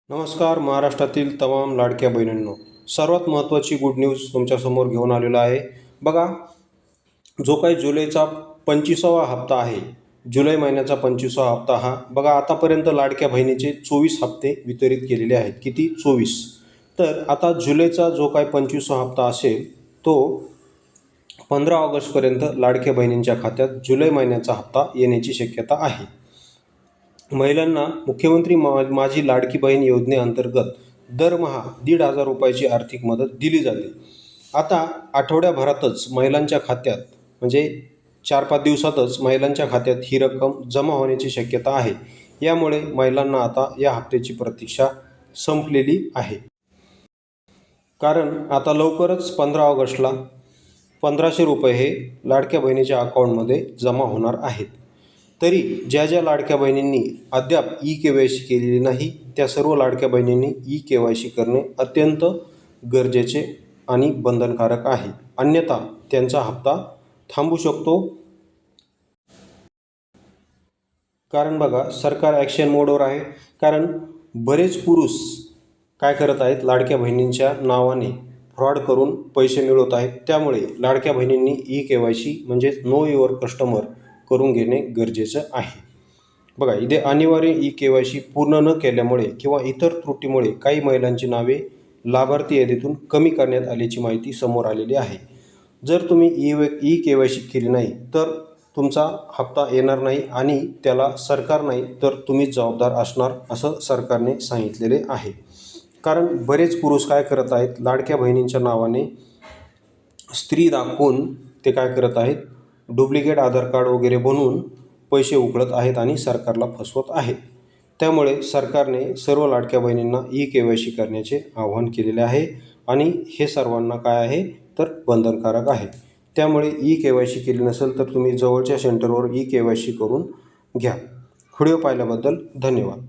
नमस्कार. महाराष्ट्रातील तमाम लाडक्या बहिणींनो, सर्वात महत्त्वाची गुड न्यूज तुमच्यासमोर घेऊन आलेलो आहे. बघा, जो काही जुलैचा 25वा हप्ता आहे, जुलै महिन्याचा 25वा हप्ता हा बघा, आतापर्यंत लाडक्या बहिणीचे 24 हप्ते वितरित केलेले आहेत. किती? 24. तर आता जुलैचा जो काही 25वा हप्ता असेल तो 15 ऑगस्टपर्यंत लाडक्या बहिणींच्या खात्यात जुलै महिन्याचा हप्ता येण्याची शक्यता आहे. महिलांना मुख्यमंत्री माझी लाडकी बहीण योजनेअंतर्गत दरमहा 1,500 रुपयाची आर्थिक मदत दिली जाते. आता आठवड्याभरातच महिलांच्या खात्यात म्हणजे 4-5 दिवसातच महिलांच्या खात्यात ही रक्कम जमा होण्याची शक्यता आहे. यामुळे महिलांना आता या हप्त्याची प्रतीक्षा संपलेली आहे. कारण आता लवकरच 15 ऑगस्टला 1,500 रुपये हे लाडक्या बहिणीच्या अकाउंटमध्ये जमा होणार आहेत. तरी ज्या ज्या लाडक्या बहिणींनी अद्याप ई-के.वाय.सी केलेली नाही, त्या सर्व लाडक्या बहिणींनी ई-के.वाय.सी करणे अत्यंत गरजेचे आणि बंधनकारक आहे. अन्यथा त्यांचा हप्ता थांबू शकतो. कारण बघा, सरकार ॲक्शन मोडवर आहे. कारण बरेच पुरुष काय करत आहेत, लाडक्या बहिणींच्या नावाने फ्रॉड करून पैसे मिळवत आहेत. त्यामुळे लाडक्या बहिणींनी ई-के.वाय.सी म्हणजेच नो युअर कस्टमर करून घेणे गरजेचं आहे. बघा, इथे अनिवार्य ई-के.वाय.सी पूर्ण न केल्यामुळे किंवा इतर त्रुटीमुळे काही महिलांची नावे लाभार्थी यादीतून कमी करण्यात आल्याची माहिती समोर आलेली आहे. जर तुम्ही ई-के.वाय.सी केली नाही तर तुमचा हप्ता येणार नाही आणि त्याला सरकार नाही तर तुम्हीच जबाबदार असणार, असं सरकारने सांगितलेले आहे. कारण बरेच पुरुष काय करत आहेत, लाडक्या बहिणींच्या नावाने स्त्री दाखवून ते काय करत आहेत, डुप्लिकेट आधार कार्ड वगैरे बनवून पैसे उकळत आहेत आणि सरकारला फसवत आहेत. त्यामुळे सरकारने सर्व लाडक्या बहिणींना ई-के.वाय.सी करण्याचे आवाहन केलेले आहे आणि हे सर्वांना काय आहे तर बंधनकारक आहे. त्यामुळे ई-के.वाय.सी केली नसेल तर तुम्ही जवळच्या सेंटरवर ई-के.वाय.सी करून घ्या. व्हिडिओ पाहिल्याबद्दल धन्यवाद.